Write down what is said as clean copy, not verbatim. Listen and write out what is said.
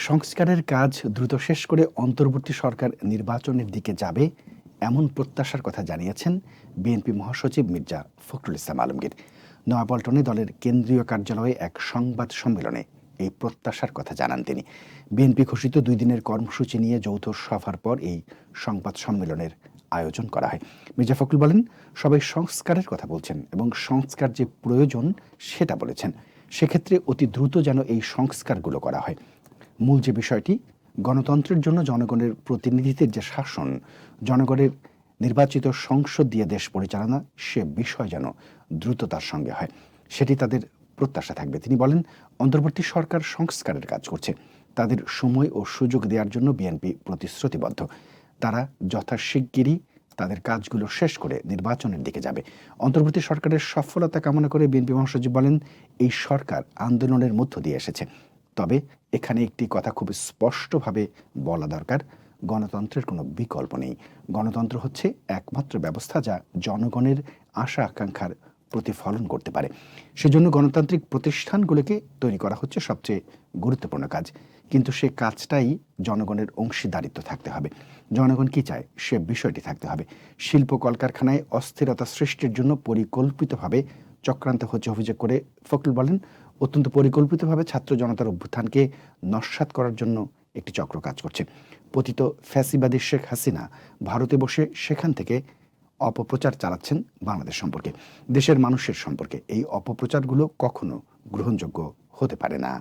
সংস্কারের কাজ দ্রুত শেষ করে অন্তর্বর্তী সরকার নির্বাচনের দিকে যাবে এমন প্রত্যাশার কথা জানিয়েছেন বিএনপি মহাসচিব মির্জা ফখরুল ইসলাম আলমগীর। নয়াপল্টনে দলের কেন্দ্রীয় কার্যালয়ে এক সংবাদ সম্মেলনে এই প্রত্যাশার কথা জানান তিনি। বিএনপি ঘোষিত 2 দিনের কর্মসূচি নিয়ে যৌথ সভার পর এই সংবাদ সম্মেলনের আয়োজন করা হয়। মির্জা ফখরুল বলেন, সবাই সংস্কারের কথা বলছেন এবং সংস্কার যে প্রয়োজন সেটা বলেছেন। সেক্ষেত্রে অতি দ্রুত যেন এই সংস্কারগুলো করা হয়। মূল যে বিষয়টি, গণতন্ত্রের জন্য জনগণের প্রতিনিধিত্বের যে শাসন, জনগণের নির্বাচিত সংসদ দিয়ে দেশ পরিচালনা, সে বিষয় যেন দ্রুততার সঙ্গে হয়, সেটি তাদের প্রত্যাশা থাকবে। তিনি বলেন, অন্তর্বর্তী সরকার সংস্কারের কাজ করছে, তাদের সময় ও সুযোগ দেওয়ার জন্য বিএনপি প্রতিশ্রুতিবদ্ধ। তারা যথাশিগগিরই তাদের কাজগুলো শেষ করে নির্বাচনের দিকে যাবে। অন্তর্বর্তী সরকারের সফলতা কামনা করে বিএনপি মহাসচিব বলেন, এই সরকার আন্দোলনের মধ্য দিয়ে এসেছে, তবে এখানে একটি কথা খুব স্পষ্টভাবে বলা দরকার, গণতন্ত্রের কোনো বিকল্প নেই। গণতন্ত্র হচ্ছে একমাত্র ব্যবস্থা যা জনগণের আশা আকাঙ্ক্ষার প্রতিফলন করতে পারে। সেজন্য গণতান্ত্রিক প্রতিষ্ঠানগুলোকে তৈরি করা হচ্ছে সবচেয়ে গুরুত্বপূর্ণ কাজ, কিন্তু সে কাজটাই জনগণের অংশীদারিত্ব থাকতে হবে। জনগণ কি চায় সে বিষয়টি থাকতে হবে। শিল্প কলকারখানায় অস্থিরতা সৃষ্টির জন্য পরিকল্পিতভাবে চক্রান্ত হচ্ছে অভিযোগ করে ফখরুল বলেন, অত্যন্ত পরিকল্পিতভাবে ছাত্র জনতার অভ্যুত্থানকে নস্যাৎ করার জন্য একটি চক্র কাজ করছে। পতিত ফ্যাসিবাদী শেখ হাসিনা ভারতে বসে সেখান থেকে অপপ্রচার চালাচ্ছেন বাংলাদেশ সম্পর্কে, দেশের মানুষের সম্পর্কে। এই অপপ্রচারগুলো কখনো গ্রহণযোগ্য হতে পারে না।